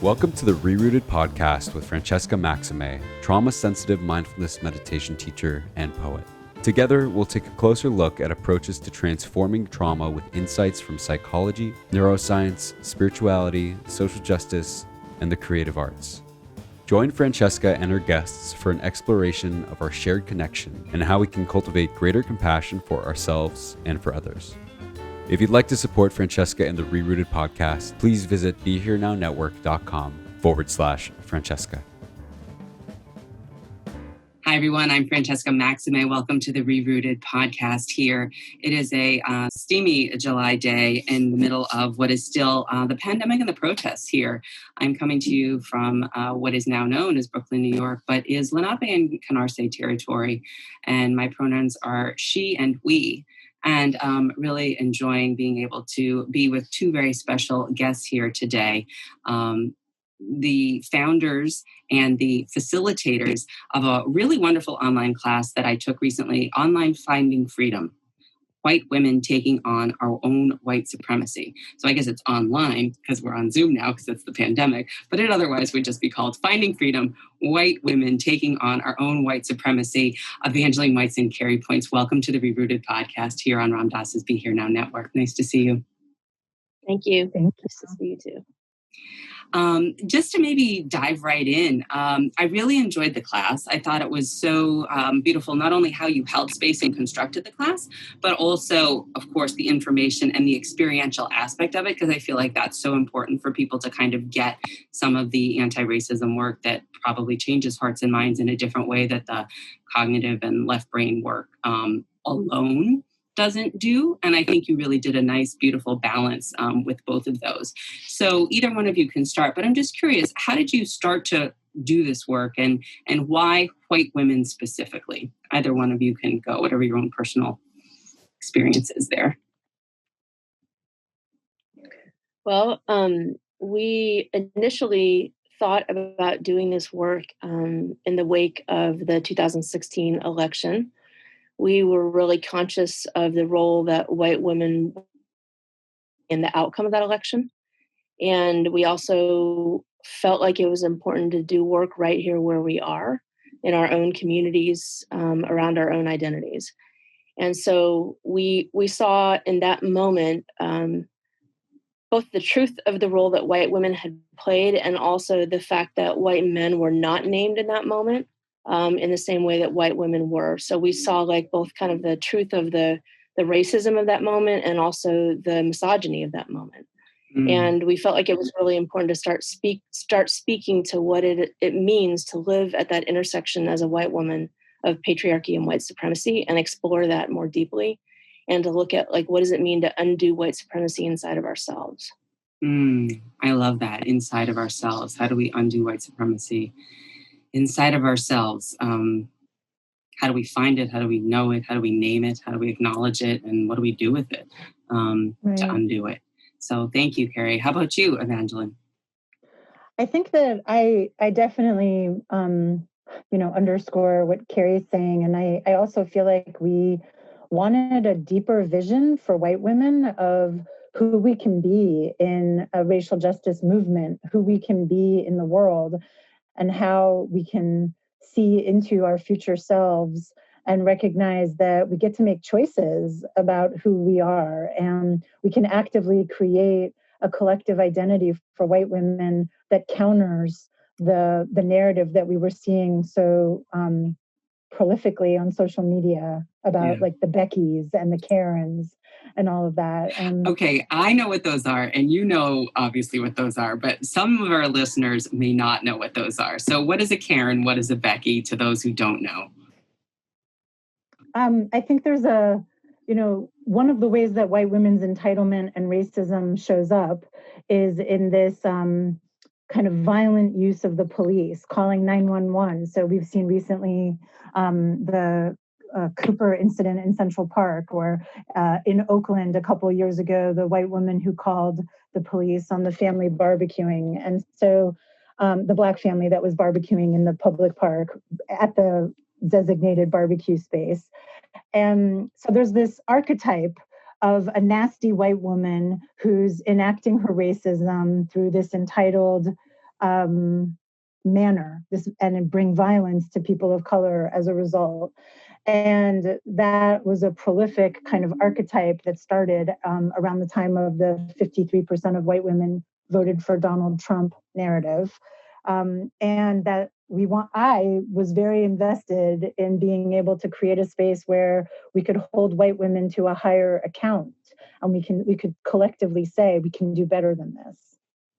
Welcome to the ReRooted podcast with Francesca Maximé, trauma-sensitive mindfulness meditation teacher and poet. Together, we'll take a closer look at approaches to transforming trauma with insights from psychology, neuroscience, spirituality, social justice, and the creative arts. Join Francesca and her guests for an exploration of our shared connection and how we can cultivate greater compassion for ourselves and for others. If you'd like to support Francesca and the ReRooted podcast, please visit BeHereNowNetwork.com/Francesca. Hi, everyone. I'm Francesca Maximé. Welcome to the ReRooted podcast here. It is a steamy July day in the middle of what is still the pandemic and the protests here. I'm coming to you from what is now known as Brooklyn, New York, but is Lenape and Canarsie territory. And my pronouns are she and we. And really enjoying being able to be with two very special guests here today. The founders and the facilitators of a really wonderful online class that I took recently, Online Finding Freedom, White Women Taking on Our Own White Supremacy. So I guess it's online because we're on Zoom now because it's the pandemic, but it otherwise would just be called Finding Freedom, White Women Taking on Our Own White Supremacy. Evangeline Weiss and Kari points. Welcome to the ReRooted podcast here on Ram Dass's Be Here Now Network. Nice to see you. Thank you. Nice to see you too. Just to maybe dive right in, I really enjoyed the class. I thought it was so beautiful, not only how you held space and constructed the class, but also, of course, the information and the experiential aspect of it, because I feel like that's so important for people to kind of get some of the anti-racism work that probably changes hearts and minds in a different way that the cognitive and left brain work alone doesn't do. And I think you really did a nice, beautiful balance with both of those. So either one of you can start, but I'm just curious, how did you start to do this work and why white women specifically? Either one of you can go, whatever your own personal experience is there. Well, we initially thought about doing this work in the wake of the 2016 election. We were really conscious of the role that white women in the outcome of that election. And we also felt like it was important to do work right here where we are in our own communities, around our own identities. And so we saw in that moment both the truth of the role that white women had played and also the fact that white men were not named in that moment. In the same way that white women were. So we saw like both kind of the truth of the racism of that moment and also the misogyny of that moment. And we felt like it was really important to start speaking to what it means to live at that intersection as a white woman of patriarchy and white supremacy and explore that more deeply and to look at like what does it mean to undo white supremacy inside of ourselves. I love that, inside of ourselves. How do we undo white supremacy? Inside of ourselves, how do we find it? How do we know it? How do we name it? How do we acknowledge it? And what do we do with it to undo it? So thank you, Kari. How about you, Evangeline? I think that I definitely, underscore what Kari's saying. And I also feel like we wanted a deeper vision for white women of who we can be in a racial justice movement, who we can be in the world, and how we can see into our future selves and recognize that we get to make choices about who we are. And we can actively create a collective identity for white women that counters the narrative that we were seeing so prolifically on social media about like the Beckys and the Karens and all of that. Okay, I know what those are, and you know obviously what those are, but some of our listeners may not know what those are. So what is a Karen? What is a Becky to those who don't know? I think there's one of the ways that white women's entitlement and racism shows up is in this kind of violent use of the police, calling 911. So we've seen recently the Cooper incident in Central Park, or in Oakland a couple of years ago, the white woman who called the police on the family barbecuing. And so the Black family that was barbecuing in the public park at the designated barbecue space. And so there's this archetype of a nasty white woman who's enacting her racism through this entitled manner, and bring violence to people of color as a result. And that was a prolific kind of archetype that started around the time of the 53% of white women voted for Donald Trump narrative. And that I was very invested in being able to create a space where we could hold white women to a higher account, and we could collectively say we can do better than this.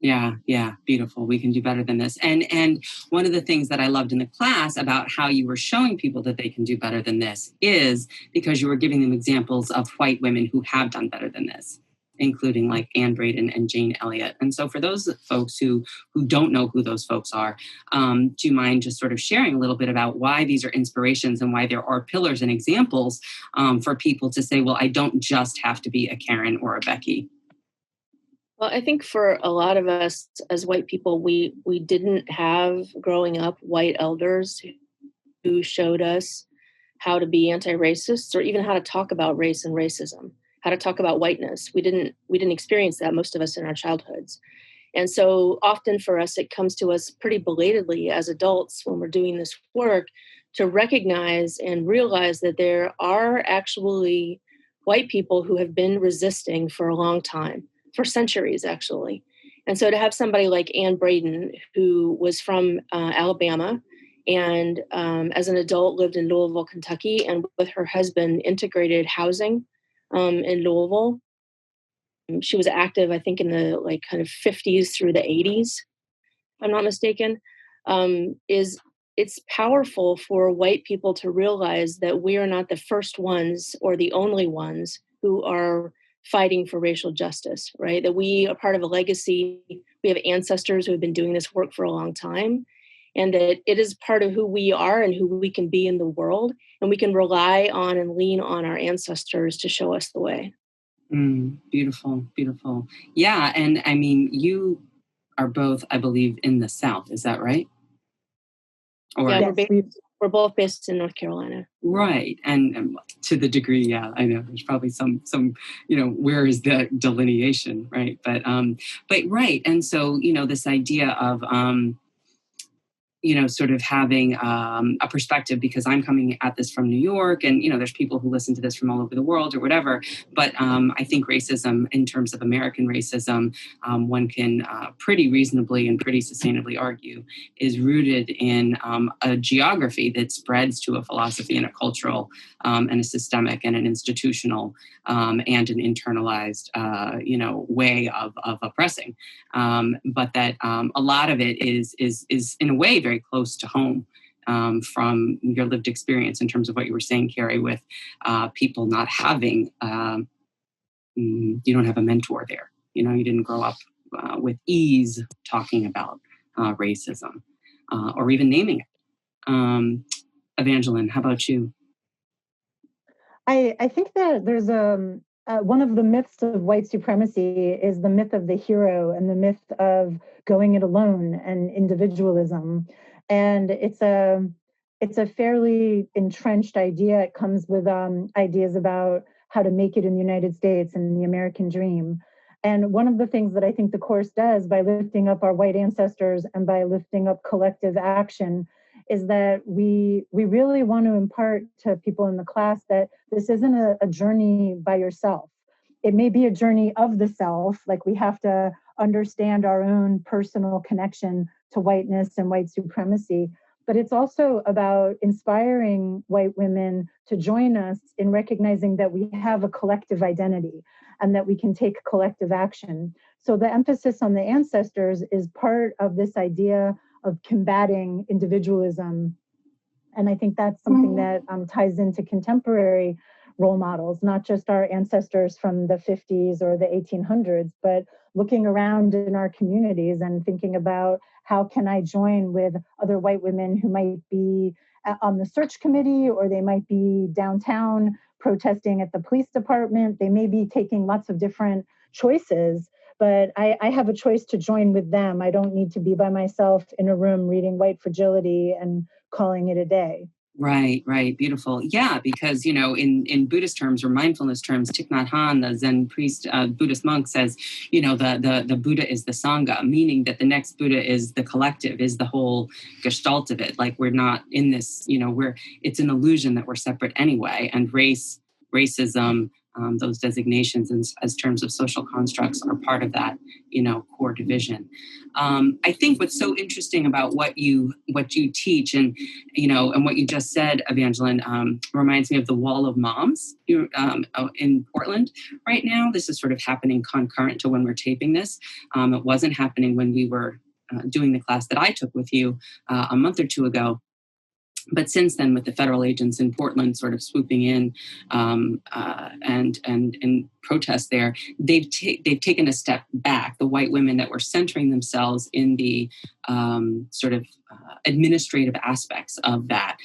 Yeah, beautiful. We can do better than this. And one of the things that I loved in the class about how you were showing people that they can do better than this is because you were giving them examples of white women who have done better than this, including like Anne Braden and Jane Elliott. And so for those folks who don't know who those folks are, do you mind just sort of sharing a little bit about why these are inspirations and why there are pillars and examples for people to say, well, I don't just have to be a Karen or a Becky? Well, I think for a lot of us as white people, we didn't have growing up white elders who showed us how to be anti-racist or even how to talk about race and racism, how to talk about whiteness. We didn't experience that, most of us, in our childhoods. And so often for us, it comes to us pretty belatedly as adults when we're doing this work to recognize and realize that there are actually white people who have been resisting for a long time, for centuries, actually. And so to have somebody like Anne Braden, who was from Alabama and as an adult lived in Louisville, Kentucky, and with her husband integrated housing in Louisville. She was active, I think, in the kind of 50s through the 80s, if I'm not mistaken. It's powerful for white people to realize that we are not the first ones or the only ones who are fighting for racial justice, right? That we are part of a legacy. We have ancestors who have been doing this work for a long time, and that it is part of who we are and who we can be in the world. And we can rely on and lean on our ancestors to show us the way. Beautiful. Yeah. And I mean, you are both, I believe, in the South. Is that right? Or yeah, we're both based in North Carolina. Right. And to the degree, yeah, I know there's probably some, where is the delineation, right? But right. And so, this idea of, sort of having a perspective, because I'm coming at this from New York and, there's people who listen to this from all over the world or whatever. But I think racism, in terms of American racism, one can pretty reasonably and pretty sustainably argue is rooted in a geography that spreads to a philosophy and a cultural and a systemic and an institutional and an internalized, way of oppressing. But that a lot of it is in a way very close to home from your lived experience in terms of what you were saying, Kari, with people not having, you don't have a mentor there. You didn't grow up with ease talking about racism or even naming it. Evangeline, how about you? I think that there's one of the myths of white supremacy is the myth of the hero and the myth of going it alone and individualism. And it's a fairly entrenched idea. It comes with ideas about how to make it in the United States and the American dream. And one of the things that I think the course does by lifting up our white ancestors and by lifting up collective action is that we really want to impart to people in the class that this isn't a journey by yourself. It may be a journey of the self, like we have to understand our own personal connection to whiteness and white supremacy, but it's also about inspiring white women to join us in recognizing that we have a collective identity and that we can take collective action. So the emphasis on the ancestors is part of this idea of combating individualism. And I think that's something that ties into contemporary role models, not just our ancestors from the 50s or the 1800s, but looking around in our communities and thinking about how can I join with other white women who might be on the search committee, or they might be downtown protesting at the police department. They may be taking lots of different choices, but I have a choice to join with them. I don't need to be by myself in a room reading White Fragility and calling it a day. Right, right. Beautiful. Yeah, because, in Buddhist terms or mindfulness terms, Thich Nhat Hanh, the Zen priest, Buddhist monk, says, the Buddha is the Sangha, meaning that the next Buddha is the collective, is the whole gestalt of it. Like we're not in this, it's an illusion that we're separate anyway. And racism, those designations as terms of social constructs are part of that, core division. I think what's so interesting about what you teach and what you just said, Evangeline, reminds me of the Wall of Moms in Portland right now. This is sort of happening concurrent to when we're taping this. It wasn't happening when we were doing the class that I took with you a month or two ago. But since then, with the federal agents in Portland sort of swooping in and protest there, they've taken a step back. The white women that were centering themselves in the sort of administrative aspects of that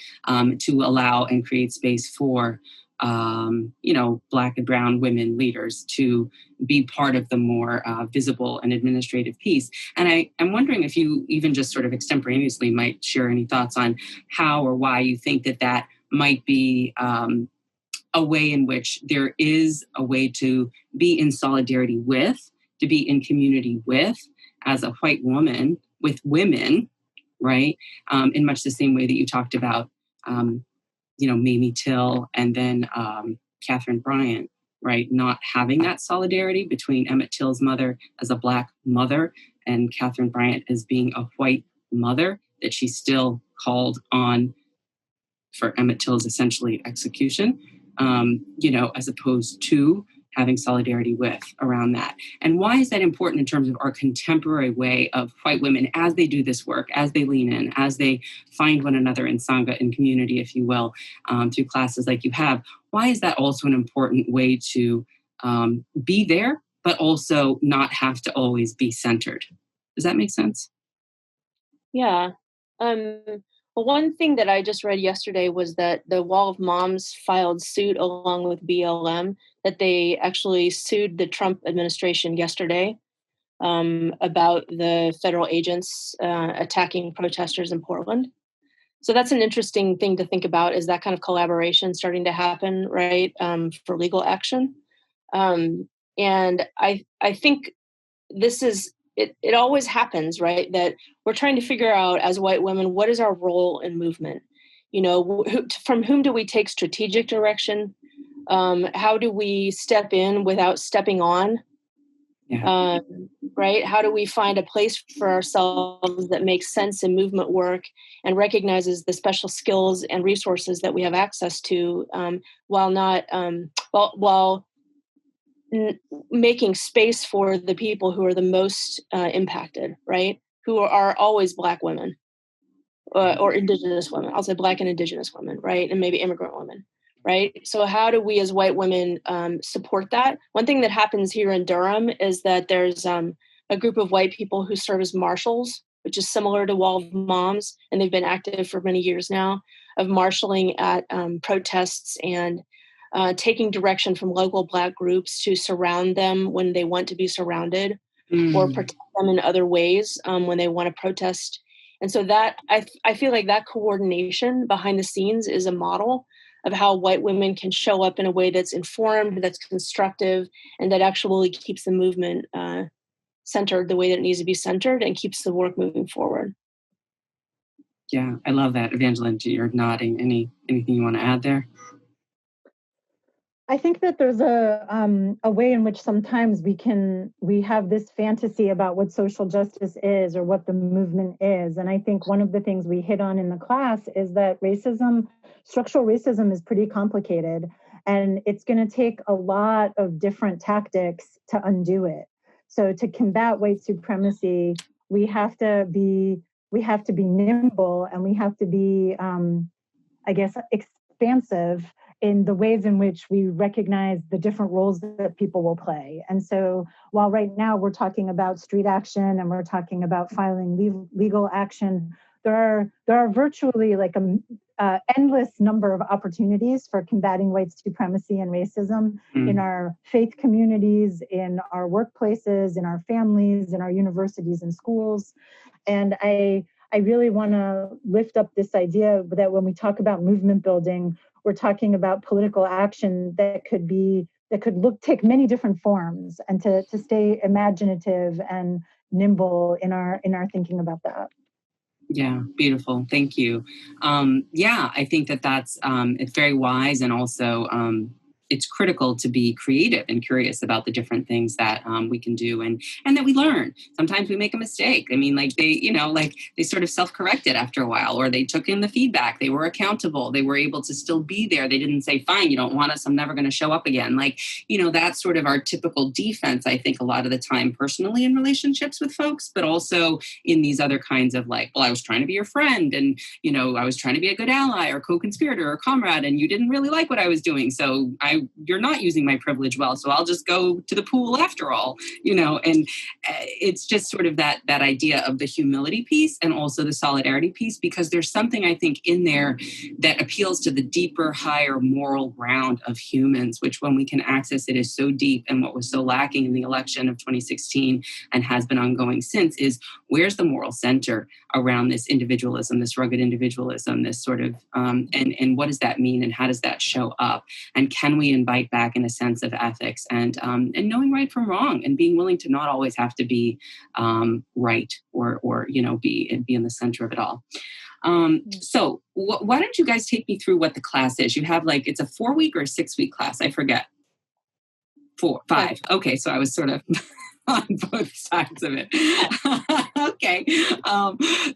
to allow and create space for Black and brown women leaders to be part of the more visible and administrative piece. And I'm wondering if you even just sort of extemporaneously might share any thoughts on how or why you think that might be a way in which there is a way to be in solidarity with, to be in community with, as a white woman, with women, right? In much the same way that you talked about Mamie Till and then Catherine Bryant, right? Not having that solidarity between Emmett Till's mother as a Black mother and Catherine Bryant as being a white mother, that she still called on for Emmett Till's essentially execution, as opposed to having solidarity with around that. And why is that important in terms of our contemporary way of white women as they do this work, as they lean in, as they find one another in Sangha, in community, if you will, through classes like you have? Why is that also an important way to be there, but also not have to always be centered? Does that make sense? Yeah. Well, one thing that I just read yesterday was that the Wall of Moms filed suit along with BLM, that they actually sued the Trump administration yesterday about the federal agents attacking protesters in Portland. So that's an interesting thing to think about, is that kind of collaboration starting to happen, right, for legal action. And I think this is, it always happens, right? That we're trying to figure out as white women, what is our role in movement? From whom do we take strategic direction? How do we step in without stepping on? Yeah. Right? How do we find a place for ourselves that makes sense in movement work and recognizes the special skills and resources that we have access to, while not, while making space for the people who are the most impacted, right? Who are always Black women or Indigenous women. I'll say Black and Indigenous women, right? And maybe immigrant women, right? So how do we as white women support that? One thing that happens here in Durham is that there's a group of white people who serve as marshals, which is similar to Wall of Moms, and they've been active for many years now, of marshaling at protests and taking direction from local Black groups to surround them when they want to be surrounded, or protect them in other ways when they want to protest. And so that I feel like that coordination behind the scenes is a model of how white women can show up in a way that's informed, that's constructive, and that actually keeps the movement centered the way that it needs to be centered and keeps the work moving forward. Yeah, I love that. Evangeline, you're nodding. Anything you want to add there? I think that there's a way in which sometimes we have this fantasy about what social justice is or what the movement is. And I think one of the things we hit on in the class is that structural racism is pretty complicated, and it's going to take a lot of different tactics to undo it. So to combat white supremacy, we have to be nimble, and we have to be, expansive in the ways in which we recognize the different roles that people will play. And so while right now we're talking about street action and we're talking about filing legal action, there are virtually like a endless number of opportunities for combating white supremacy and racism in our faith communities, in our workplaces, in our families, in our universities and schools. And I I really want to lift up this idea that when we talk about movement building, we're talking about political action that could take many different forms, and to stay imaginative and nimble in our thinking about that. Yeah, beautiful. Thank you. Yeah, I think that's it's very wise, and also it's critical to be creative and curious about the different things that we can do, and that we learn. Sometimes we make a mistake. I mean, like they sort of self-corrected after a while, or they took in the feedback. They were accountable. They were able to still be there. They didn't say, "Fine, you don't want us. I'm never going to show up again." Like, that's sort of our typical defense, I think, a lot of the time, personally in relationships with folks, but also in these other kinds of, like, well, I was trying to be your friend, and I was trying to be a good ally or co-conspirator or comrade, and you didn't really like what I was doing, so you're not using my privilege well, so I'll just go to the pool after all, and it's just sort of that idea of the humility piece and also the solidarity piece, because there's something, I think, in there that appeals to the deeper, higher moral ground of humans, which when we can access it is so deep. And what was so lacking in the election of 2016 and has been ongoing since is, where's the moral center around this individualism, this rugged individualism, this sort of, and what does that mean, and how does that show up? And can we invite back in a sense of ethics and knowing right from wrong, and being willing to not always have to be right or be in the center of it all. So why don't you guys take me through what the class is? You have it's a 4-week or a 6-week class? I forget. 5. Okay, so I was sort of on both sides of it. Okay.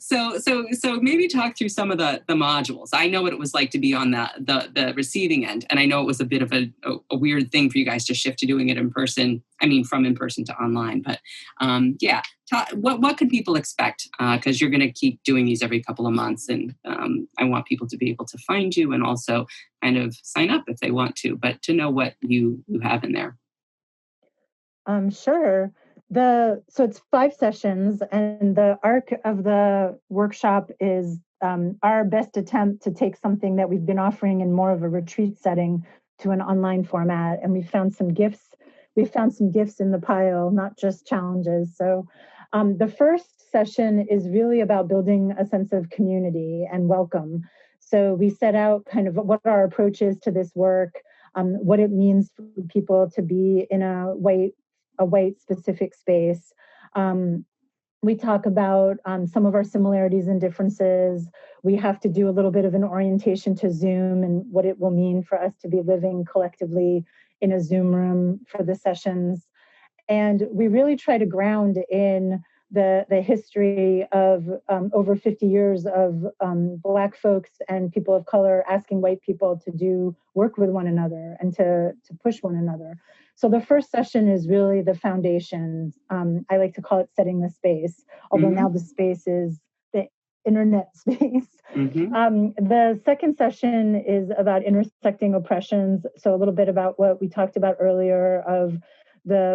So maybe talk through some of the modules. I know what it was like to be on the receiving end, and I know it was a bit of a weird thing for you guys to shift to doing it in person. I mean, from in person to online. But what can people expect? Because you're going to keep doing these every couple of months, and I want people to be able to find you and also kind of sign up if they want to, but to know what you have in there. Sure. So it's 5 sessions, and the arc of the workshop is our best attempt to take something that we've been offering in more of a retreat setting to an online format. And we found some gifts. We found some gifts in the pile, not just challenges. So the first session is really about building a sense of community and welcome. So we set out kind of what our approach is to this work, what it means for people to be in a white specific space. We talk about some of our similarities and differences. We have to do a little bit of an orientation to Zoom and what it will mean for us to be living collectively in a Zoom room for the sessions. And we really try to ground in the history of over 50 years of Black folks and people of color asking white people to work with one another and to push one another. So the first session is really the foundation. I like to call it setting the space, although now the space is the internet space. The second session is about intersecting oppressions. So a little bit about what we talked about earlier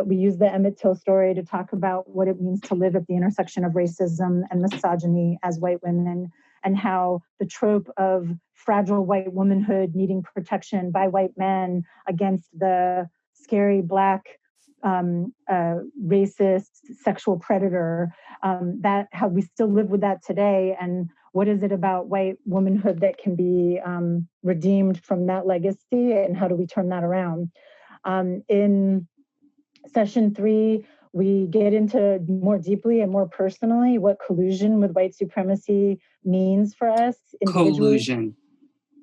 we use the Emmett Till story to talk about what it means to live at the intersection of racism and misogyny as white women, and how the trope of fragile white womanhood needing protection by white men against the scary Black racist sexual predator, that how we still live with that today, and what is it about white womanhood that can be redeemed from that legacy, and how do we turn that around? In Session 3, we get into more deeply and more personally what collusion with white supremacy means for us individually.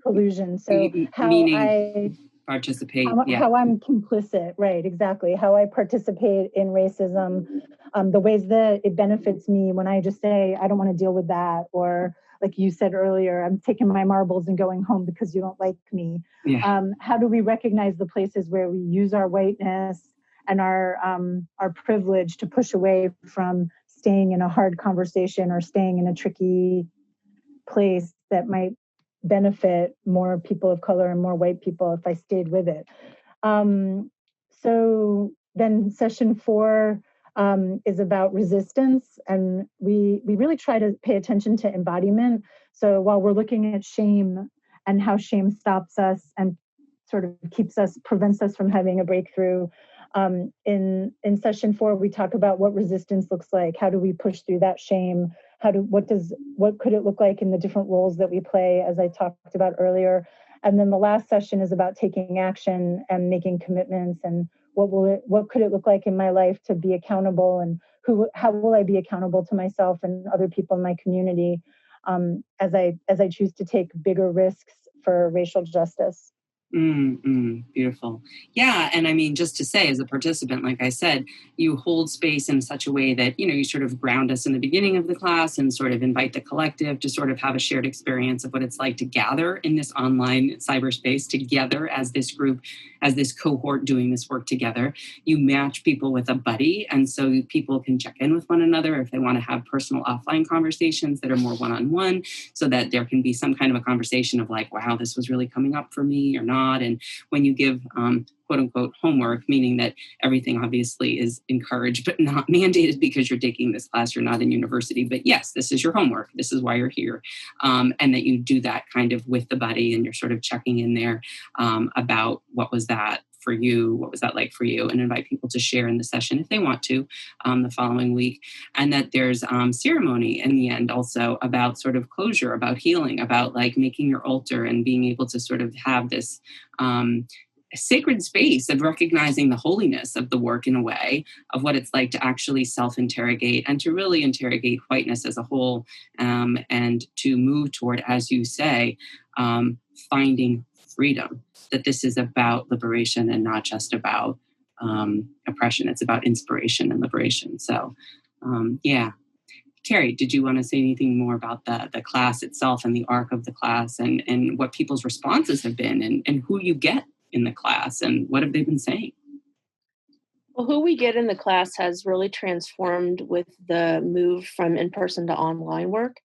Collusion. So meaning participate. How I'm complicit, right? Exactly. How I participate in racism, the ways that it benefits me when I just say I don't want to deal with that, or like you said earlier, I'm taking my marbles and going home because you don't like me. Yeah. How do we recognize the places where we use our whiteness and our privilege to push away from staying in a hard conversation or staying in a tricky place that might benefit more people of color and more white people if I stayed with it. So then Session 4 is about resistance, and we really try to pay attention to embodiment. So while we're looking at shame and how shame stops us and sort of prevents us from having a breakthrough, in Session 4 we talk about what resistance looks like. How do we push through that shame? what could it look like in the different roles that we play, as I talked about earlier. And then the last session is about taking action and making commitments, and what could it look like in my life to be accountable, and how will I be accountable to myself and other people in my community, as I choose to take bigger risks for racial justice. Beautiful. Yeah. And I mean, just to say, as a participant, like I said, you hold space in such a way that, you sort of ground us in the beginning of the class and sort of invite the collective to sort of have a shared experience of what it's like to gather in this online cyberspace together as this group, as this cohort doing this work together. You match people with a buddy. And so people can check in with one another if they want to have personal offline conversations that are more one-on-one, so that there can be some kind of a conversation of like, wow, this was really coming up for me or not. And when you give quote unquote homework, meaning that everything obviously is encouraged but not mandated because you're taking this class, you're not in university, but yes, this is your homework, this is why you're here, and that you do that kind of with the buddy, and you're sort of checking in there about what was that for you, what was that like for you, and invite people to share in the session if they want to the following week. And that there's ceremony in the end also about sort of closure, about healing, about like making your altar and being able to sort of have this sacred space of recognizing the holiness of the work in a way, of what it's like to actually self-interrogate and to really interrogate whiteness as a whole, and to move toward, as you say, finding freedom, that this is about liberation and not just about oppression. It's about inspiration and liberation. So, yeah. Kari, did you want to say anything more about the class itself and the arc of the class, and what people's responses have been, and who you get in the class and what have they been saying? Well, who we get in the class has really transformed with the move from in-person to online work.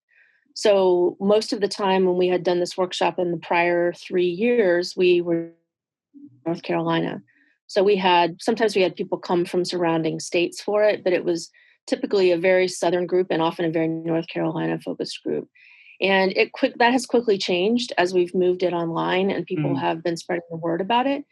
So most of the time when we had done this workshop in the prior 3 years, we were in North Carolina. So sometimes we had people come from surrounding states for it, but it was typically a very Southern group and often a very North Carolina focused group. And that has quickly changed as we've moved it online, and people have been spreading the word about it.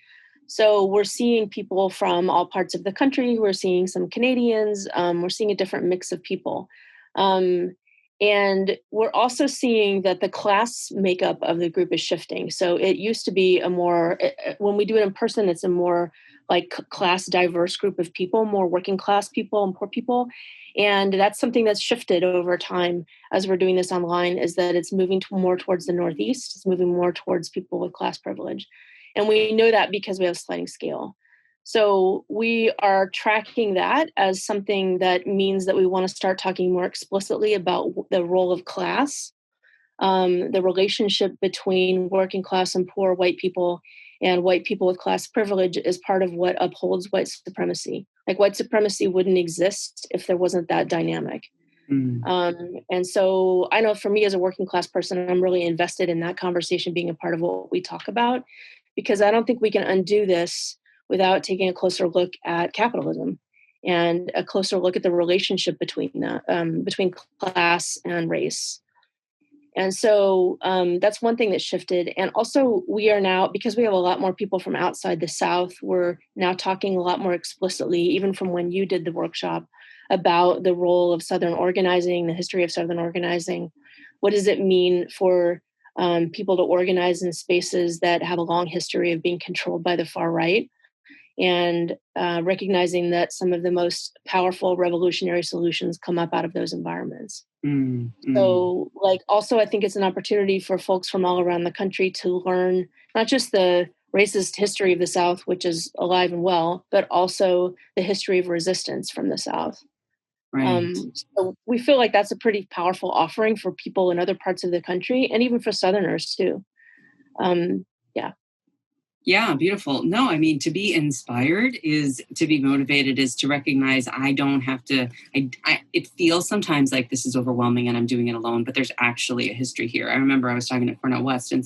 So we're seeing people from all parts of the country. We're seeing some Canadians. We're seeing a different mix of people. And we're also seeing that the class makeup of the group is shifting. So it used to be when we do it in person, it's a more like class diverse group of people, more working class people and poor people. And that's something that's shifted over time as we're doing this online, is that it's moving more towards the Northeast. It's moving more towards people with class privilege. And we know that because we have sliding scale. So we are tracking that as something that means that we want to start talking more explicitly about the role of class, the relationship between working class and poor white people, and white people with class privilege is part of what upholds white supremacy. Like white supremacy wouldn't exist if there wasn't that dynamic. And so I know for me as a working class person, I'm really invested in that conversation being a part of what we talk about, because I don't think we can undo this without taking a closer look at capitalism and a closer look at the relationship between class and race. And so that's one thing that shifted. And also we are now, because we have a lot more people from outside the South, we're now talking a lot more explicitly, even from when you did the workshop, about the role of Southern organizing, the history of Southern organizing. What does it mean for people to organize in spaces that have a long history of being controlled by the far right? And recognizing that some of the most powerful revolutionary solutions come up out of those environments. So also I think it's an opportunity for folks from all around the country to learn not just the racist history of the South, which is alive and well, but also the history of resistance from the South. Right. So we feel like that's a pretty powerful offering for people in other parts of the country, and even for Southerners too. Yeah, beautiful. No, I mean, to be inspired is to be motivated, is to recognize I don't have to, it feels sometimes like this is overwhelming and I'm doing it alone, but there's actually a history here. I remember I was talking to Cornel West and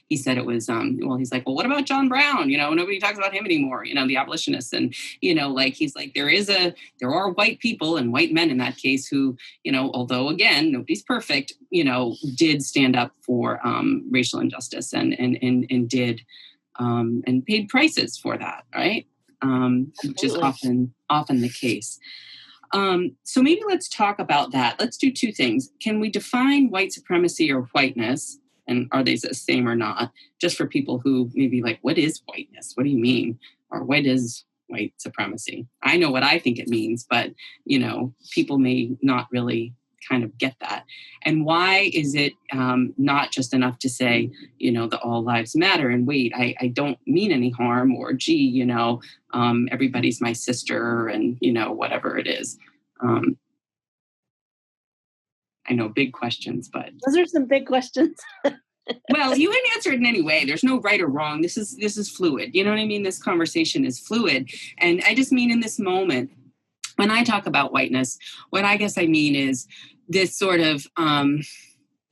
he said it was, he's like, well, what about John Brown? Nobody talks about him anymore, the abolitionists. And, he's like, there are white people and white men in that case who, although again, nobody's perfect, did stand up for racial injustice and did, and paid prices for that, right? Which is often the case. So maybe let's talk about that. Let's do two things. Can we define white supremacy or whiteness? And are they the same or not? Just for people who maybe like, what is whiteness? What do you mean? Or what is white supremacy? I know what I think it means, but, people may not really kind of get that. And why is it not just enough to say, the all lives matter and wait, I don't mean any harm, or gee, everybody's my sister and, whatever it is. I know, big questions, but those are some big questions. Well, you can answer it in any way. There's no right or wrong. This is fluid. You know what I mean? This conversation is fluid. And I just mean in this moment, when I talk about whiteness, what I guess I mean is this sort of,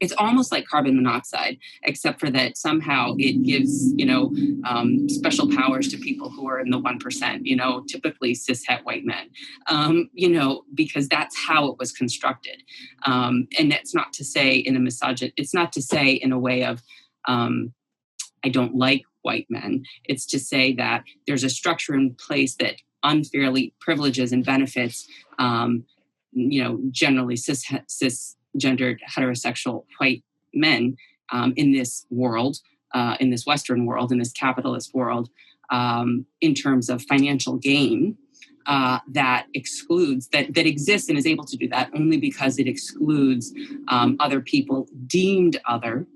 it's almost like carbon monoxide, except for that somehow it gives, special powers to people who are in the 1%, typically cishet white men, because that's how it was constructed. And that's not to say in a it's not to say in a way of, I don't like white men. It's to say that there's a structure in place that unfairly privileges and benefits, generally cisgendered heterosexual white men in this world, in this Western world, in this capitalist world, in terms of financial gain that excludes, that exists and is able to do that only because it excludes other people deemed other,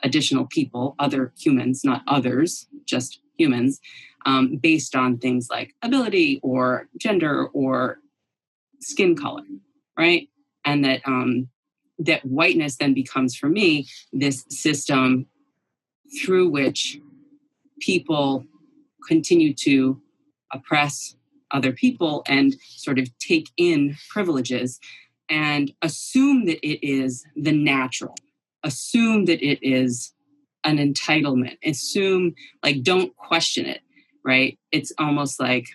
additional people, other humans, not others, just humans, based on things like ability or gender or skin color, right? And that that whiteness then becomes, for me, this system through which people continue to oppress other people and sort of take in privileges and assume that it is the natural, assume that it is an entitlement, assume, like, don't question it, right? It's almost like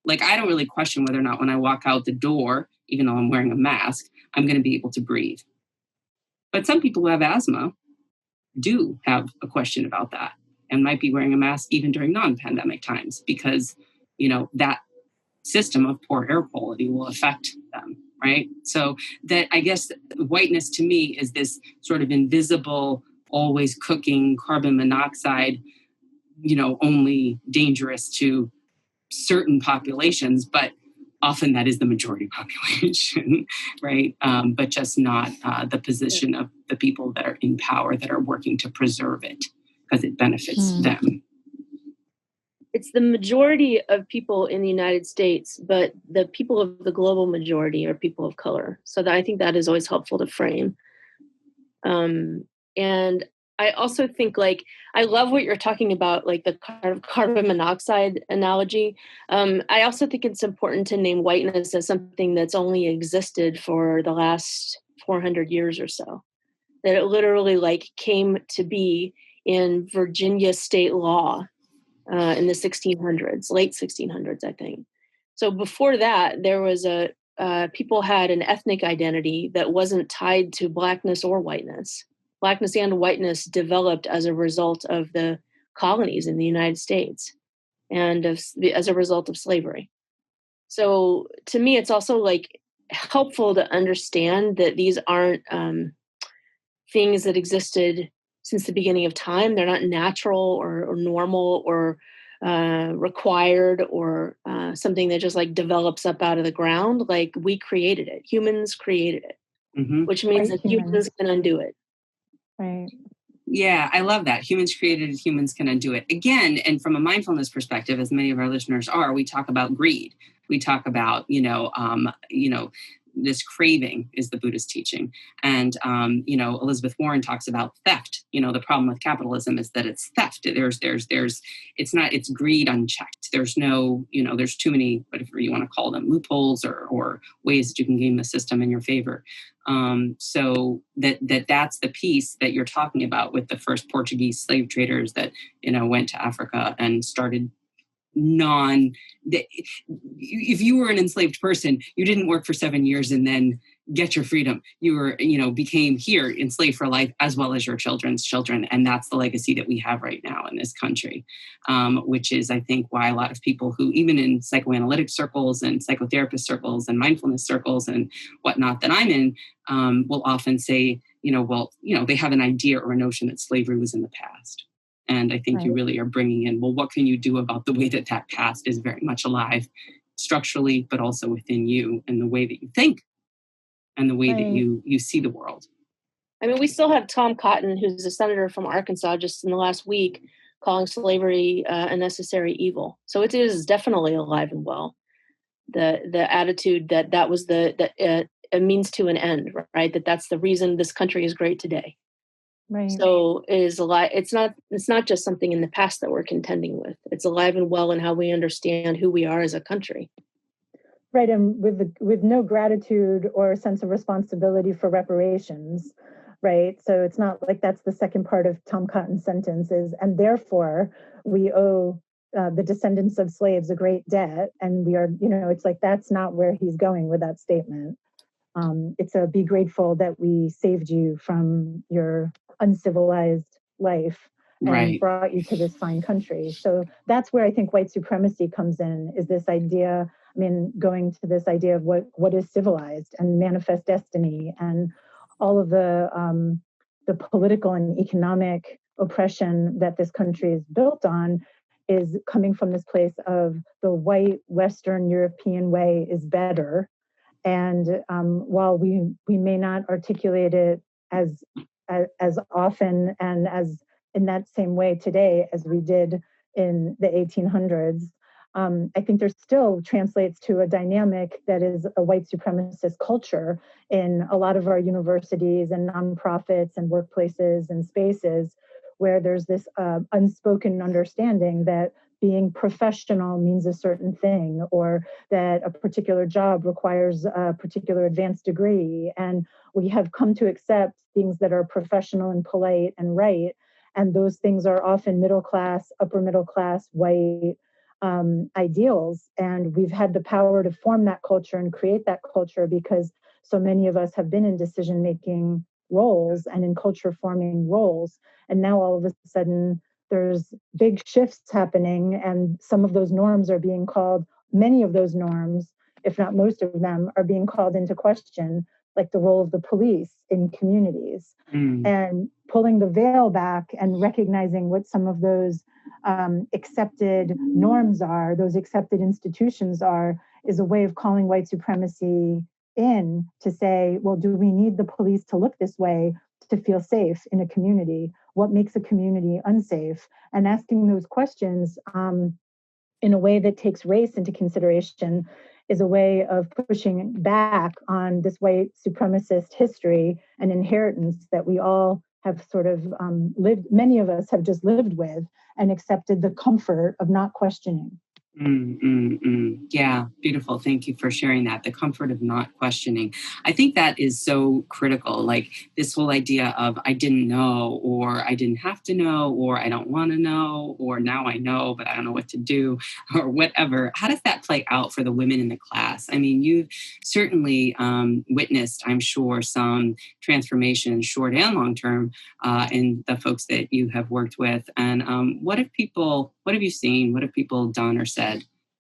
I don't really question whether or not when I walk out the door, even though I'm wearing a mask, I'm going to be able to breathe. But some people who have asthma do have a question about that and might be wearing a mask even during non-pandemic times because, that system of poor air quality will affect them, right? So that, I guess, whiteness to me is this sort of invisible, always cooking carbon monoxide, only dangerous to certain populations, but often that is the majority population, right? But just not the position of the people that are in power that are working to preserve it because it benefits them. It's the majority of people in the United States, but the people of the global majority are people of color. So I think that is always helpful to frame. And I also think, I love what you're talking about, like the carbon monoxide analogy. I also think it's important to name whiteness as something that's only existed for the last 400 years or so. That it literally came to be in Virginia state law in the 1600s, late 1600s, I think. So before that, there was people had an ethnic identity that wasn't tied to blackness or whiteness. Blackness and whiteness developed as a result of the colonies in the United States and as a result of slavery. So to me, it's also helpful to understand that these aren't things that existed since the beginning of time. They're not natural or normal or required or something that just develops up out of the ground. We created it. Humans created it, which means that humans can undo it. Right. Yeah, I love that. Humans created it, humans can undo it. Again, and from a mindfulness perspective, as many of our listeners are, we talk about greed. We talk about, this craving is the Buddhist teaching. And, Elizabeth Warren talks about theft. The problem with capitalism is that it's theft. It's greed unchecked. There's no, there's too many, whatever you want to call them, loopholes or ways that you can game the system in your favor. So that's the piece that you're talking about with the first Portuguese slave traders that, went to Africa and started if you were an enslaved person, you didn't work for 7 years and then get your freedom. You were, became here enslaved for life, as well as your children's children. And that's the legacy that we have right now in this country, which is, I think, why a lot of people who, even in psychoanalytic circles and psychotherapist circles and mindfulness circles and whatnot that I'm in, will often say, they have an idea or a notion that slavery was in the past. And I think you really are bringing in, well, what can you do about the way that past is very much alive structurally, but also within you and the way that you think and the way that you see the world. I mean, we still have Tom Cotton, who's a senator from Arkansas, just in the last week, calling slavery a necessary evil. So it is definitely alive and well. The attitude that was a means to an end, right? That's the reason this country is great today. Right. So it is alive. It's not just something in the past that we're contending with. It's alive and well in how we understand who we are as a country. Right, and with no gratitude or sense of responsibility for reparations, right? So it's not like that's the second part of Tom Cotton's sentence is, and therefore we owe the descendants of slaves a great debt, and we are, it's like that's not where he's going with that statement. It's a be grateful that we saved you from your uncivilized life and brought you to this fine country. So that's where I think white supremacy comes in, is this idea, going to this idea of what is civilized and manifest destiny and all of the political and economic oppression that this country is built on is coming from this place of the white Western European way is better. And while we may not articulate it as often and as in that same way today as we did in the 1800s, I think there still translates to a dynamic that is a white supremacist culture in a lot of our universities and nonprofits and workplaces and spaces where there's this unspoken understanding that being professional means a certain thing, or that a particular job requires a particular advanced degree. And we have come to accept things that are professional and polite and right. And those things are often middle class, upper middle class, white ideals. And we've had the power to form that culture and create that culture because so many of us have been in decision-making roles and in culture forming roles. And now all of a sudden there's big shifts happening, and some of those norms are being called, many of those norms, if not most of them, are being called into question, like the role of the police in communities. And pulling the veil back and recognizing what some of those accepted norms are, those accepted institutions are, is a way of calling white supremacy in to say, well, do we need the police to look this way to feel safe in a community? What makes a community unsafe? And asking those questions in a way that takes race into consideration is a way of pushing back on this white supremacist history and inheritance that we all have sort of lived, many of us have just lived with and accepted the comfort of not questioning. Yeah, beautiful. Thank you for sharing that. The comfort of not questioning. I think that is so critical. Like this whole idea of I didn't know, or I didn't have to know, or I don't want to know, or now I know, but I don't know what to do, or whatever. How does that play out for the women in the class? I mean, you've certainly witnessed, I'm sure, some transformation, short and long term, in the folks that you have worked with. And what have you seen? What have people done or said?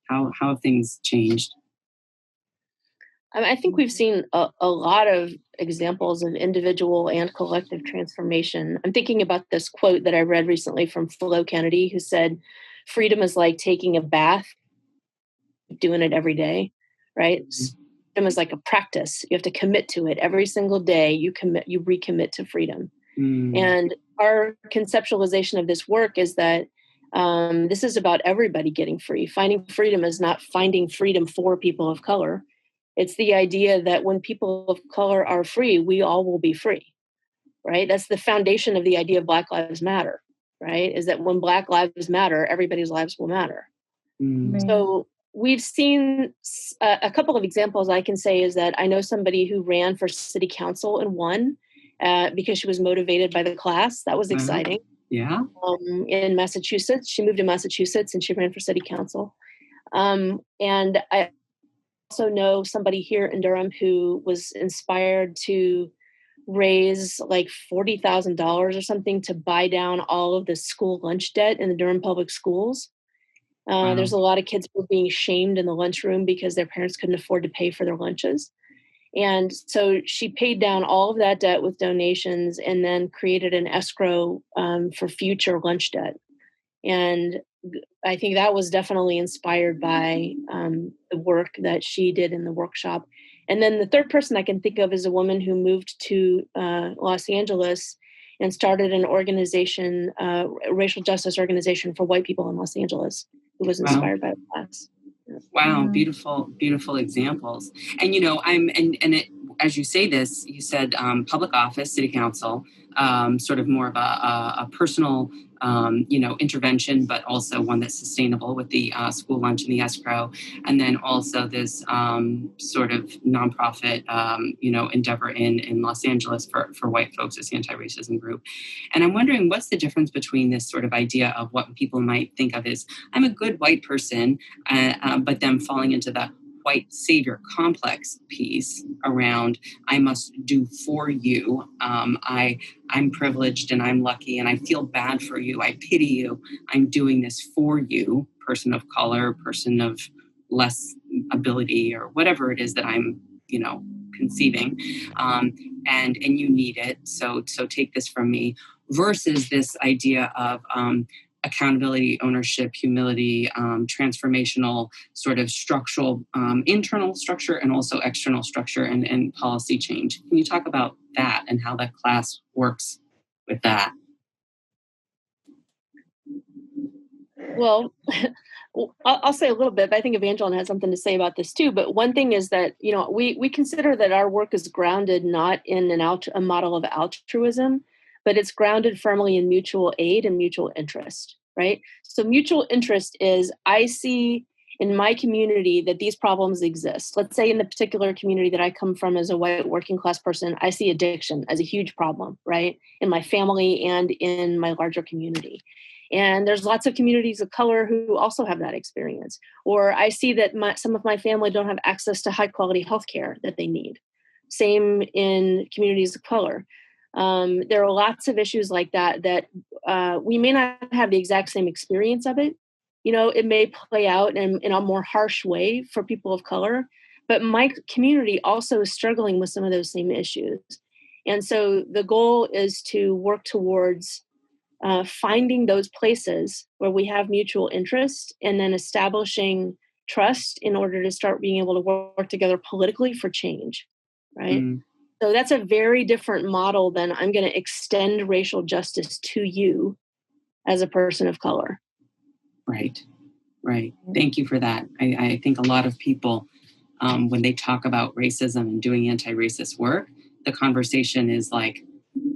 How have things changed? I think we've seen a lot of examples of individual and collective transformation. I'm thinking about this quote that I read recently from Flo Kennedy, who said, freedom is like taking a bath, doing it every day, right? Freedom is like a practice. You have to commit to it every single day. You recommit to freedom. And our conceptualization of this work is that this is about everybody getting free. Finding freedom is not finding freedom for people of color. It's the idea that when people of color are free, we all will be free, right? That's the foundation of the idea of Black Lives Matter, right? Is that when Black lives matter, everybody's lives will matter. So we've seen a couple of examples I can say is that I know somebody who ran for city council and won because she was motivated by the class. That was exciting. Yeah. In Massachusetts. She moved to Massachusetts and she ran for city council. And I also know somebody here in Durham who was inspired to raise like $40,000 or something to buy down all of the school lunch debt in the Durham public schools. Wow. There's a lot of kids who are being shamed in the lunchroom because their parents couldn't afford to pay for their lunches. And so she paid down all of that debt with donations and then created an escrow for future lunch debt. And I think that was definitely inspired by the work that she did in the workshop. And then the third person I can think of is a woman who moved to Los Angeles and started an organization, a racial justice organization for white people in Los Angeles, who was inspired by the class. Wow, beautiful, beautiful examples. And as you say this, you said public office, city council, sort of more of a personal, intervention, but also one that's sustainable with the school lunch and the escrow, and then also this sort of nonprofit, endeavor in Los Angeles for white folks, this anti-racism group. And I'm wondering, what's the difference between this sort of idea of what people might think of as I'm a good white person, but them falling into the white savior complex piece around I must do for you. I'm privileged and I'm lucky and I feel bad for you. I pity you. I'm doing this for you, person of color, person of less ability, or whatever it is that I'm, conceiving. And you need it. So take this from me, versus this idea of accountability, ownership, humility, transformational sort of structural, internal structure and also external structure and policy change. Can you talk about that and how that class works with that? Well, I'll say a little bit, but I think Evangeline has something to say about this too. But one thing is that, we consider that our work is grounded not in a model of altruism, but it's grounded firmly in mutual aid and mutual interest, right? So mutual interest is, I see in my community that these problems exist. Let's say in the particular community that I come from as a white working class person, I see addiction as a huge problem, right? In my family and in my larger community. And there's lots of communities of color who also have that experience. Or I see that some of my family don't have access to high quality healthcare that they need. Same in communities of color. There are lots of issues like that we may not have the exact same experience of it. It may play out in a more harsh way for people of color, but my community also is struggling with some of those same issues. And so the goal is to work towards finding those places where we have mutual interest and then establishing trust in order to start being able to work together politically for change, right? So that's a very different model than I'm going to extend racial justice to you as a person of color. Right. Thank you for that. I think a lot of people, when they talk about racism and doing anti-racist work, the conversation is like,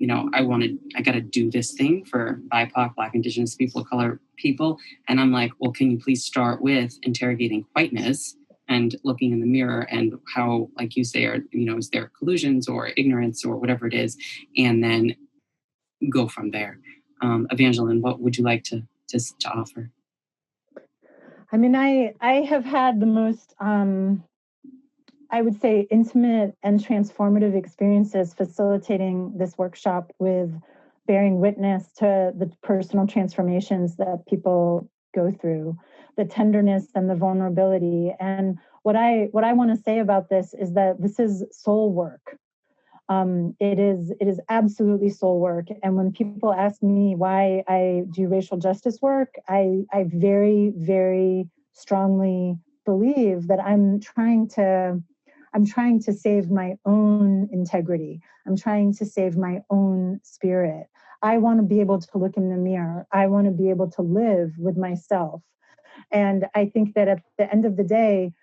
I got to do this thing for BIPOC, Black, Indigenous people of color people. And I'm like, well, can you please start with interrogating whiteness and looking in the mirror and how, like you say, is there collusions or ignorance or whatever it is, and then go from there. Evangeline, what would you like to offer? I mean, I have had the most, I would say, intimate and transformative experiences facilitating this workshop, with bearing witness to the personal transformations that people go through, the tenderness and the vulnerability. And what I want to say about this is that this is soul work. It is absolutely soul work. And when people ask me why I do racial justice work, I very, very strongly believe that I'm trying to save my own integrity. I'm trying to save my own spirit. I want to be able to look in the mirror. I want to be able to live with myself. And I think that at the end of the day,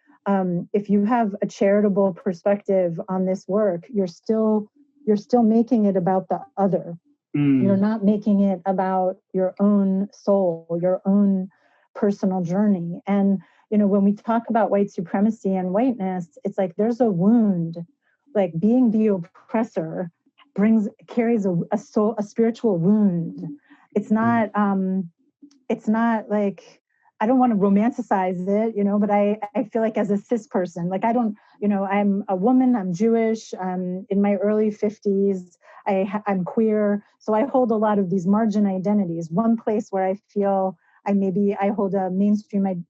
if you have a charitable perspective on this work, you're still making it about the other. You're not making it about your own soul, your own personal journey. And when we talk about white supremacy and whiteness, it's like there's a wound. Like being the oppressor carries a spiritual wound. It's not like I don't want to romanticize it, but I feel like as a cis person, like I don't, I'm a woman, I'm Jewish, I'm in my early 50s, I'm queer. So I hold a lot of these margin identities. One place where I feel I hold a mainstream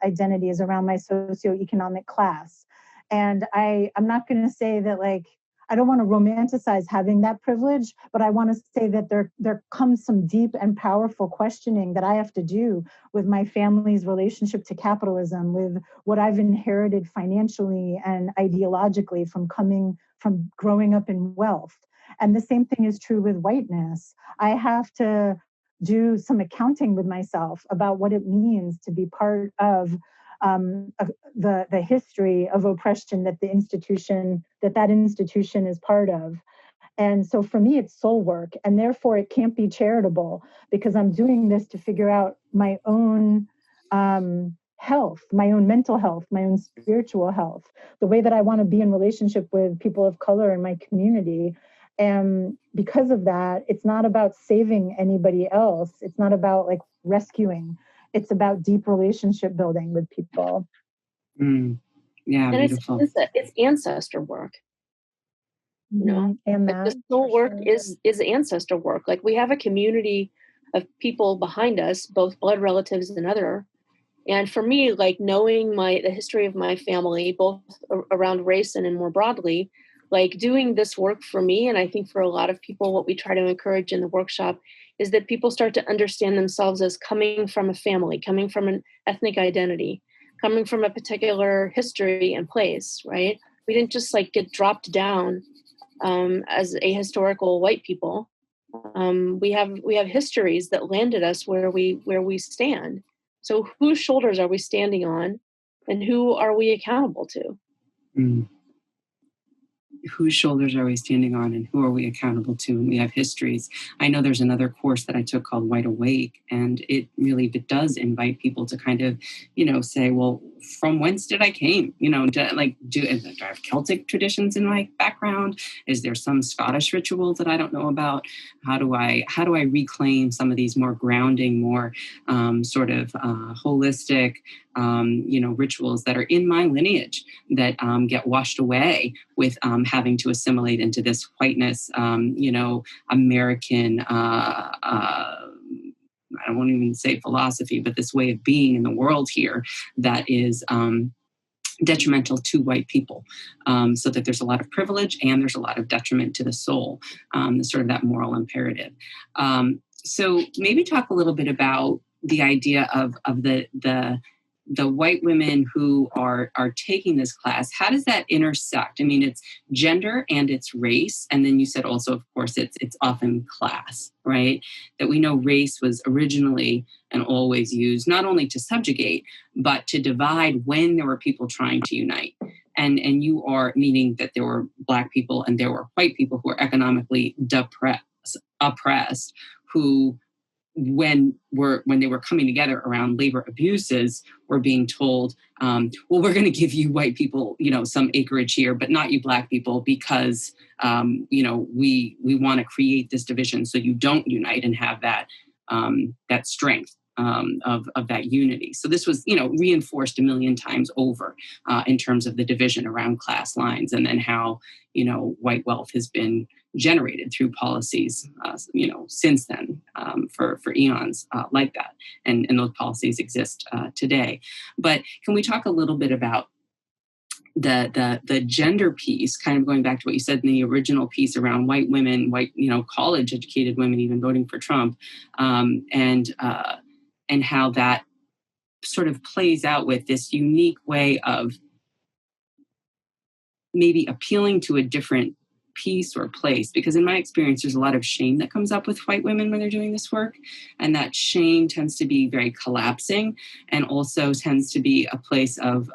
identity is around my socioeconomic class. And I'm not going to say that like, I don't want to romanticize having that privilege, but I want to say that there comes some deep and powerful questioning that I have to do with my family's relationship to capitalism, with what I've inherited financially and ideologically from growing up in wealth. And the same thing is true with whiteness. I have to do some accounting with myself about what it means to be part of the history of oppression that that institution is part of. And so for me, it's soul work, and therefore it can't be charitable because I'm doing this to figure out my own health, my own mental health, my own spiritual health, the way that I want to be in relationship with people of color in my community. And because of that, it's not about saving anybody else. It's not about like rescuing. It's about deep relationship building with people. Yeah, and beautiful. It's ancestor work. And like this soul work is ancestor work. Like we have a community of people behind us, both blood relatives and other. And for me, like knowing the history of my family, both around race and more broadly, like doing this work for me, and I think for a lot of people, what we try to encourage in the workshop is that people start to understand themselves as coming from a family, coming from an ethnic identity, coming from a particular history and place, right? We didn't just like get dropped down as ahistorical white people. We have histories that landed us where we stand. So whose shoulders are we standing on, and who are we accountable to? Whose shoulders are we standing on, and who are we accountable to? And we have histories. I know there's another course that I took called White Awake, and it does invite people to kind of, say, well, from whence did I came? Do I have Celtic traditions in my background? Is there some Scottish ritual that I don't know about? How do I reclaim some of these more grounding, more holistic, rituals that are in my lineage that get washed away with having to assimilate into this whiteness, American, I won't even say philosophy, but this way of being in the world here that is detrimental to white people, so that there's a lot of privilege and there's a lot of detriment to the soul, sort of that moral imperative. So maybe talk a little bit about the idea of the white women who are taking this class. How does that intersect? I mean, it's gender and it's race. And then you said also, of course, it's often class, right? That we know race was originally and always used not only to subjugate, but to divide when there were people trying to unite. And you are meaning that there were Black people and there were white people who were economically oppressed, who when they were coming together around labor abuses, were being told, well, we're going to give you white people, some acreage here, but not you Black people, because, we want to create this division so you don't unite and have that strength of that unity. So this was, reinforced a million times over in terms of the division around class lines, and then how, white wealth has been generated through policies, since then, for eons like that. And those policies exist today. But can we talk a little bit about the gender piece, kind of going back to what you said in the original piece around white women, college educated women, even voting for Trump, and how that sort of plays out with this unique way of maybe appealing to a different piece or place, because in my experience, there's a lot of shame that comes up with white women when they're doing this work. And that shame tends to be very collapsing, and also tends to be a place of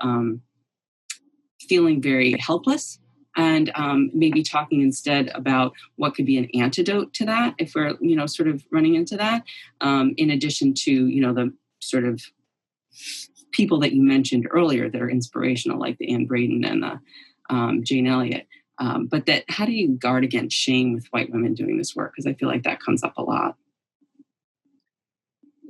feeling very helpless, and maybe talking instead about what could be an antidote to that if we're, sort of running into that, in addition to, the sort of people that you mentioned earlier that are inspirational, like the Anne Braden and the Jane Elliott. But that, how do you guard against shame with white women doing this work? Because I feel like that comes up a lot.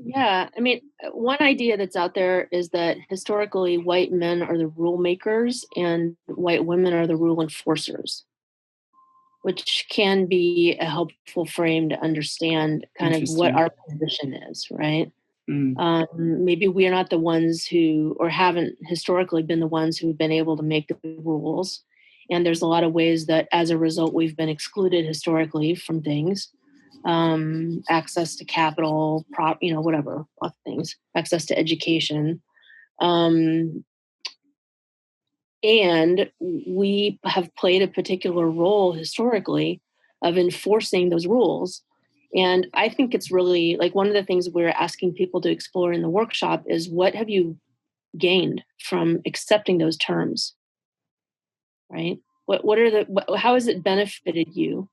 Yeah, I mean, one idea that's out there is that historically white men are the rule makers and white women are the rule enforcers, which can be a helpful frame to understand kind of what Interesting. our position is, right? Mm. Maybe we are not the ones who, or haven't historically been the ones who've been able to make the rules. And there's a lot of ways that as a result, we've been excluded historically from things. Access to capital, whatever, lots of things, access to education. And we have played a particular role historically of enforcing those rules. And I think it's really like one of the things we're asking people to explore in the workshop is what have you gained from accepting those terms, right? How has it benefited you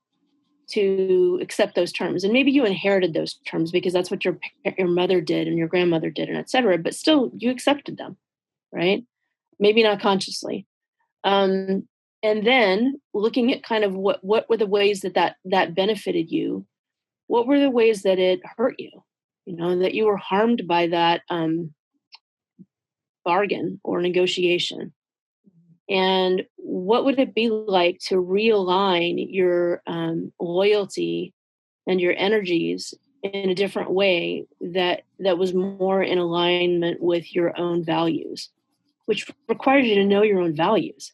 to accept those terms? And maybe you inherited those terms because that's what your mother did and your grandmother did and et cetera, but still you accepted them, right? Maybe not consciously. And then looking at kind of what were the ways that benefited you? What were the ways that it hurt you? That you were harmed by that bargain or negotiation. And what would it be like to realign your loyalty and your energies in a different way that was more in alignment with your own values, which requires you to know your own values.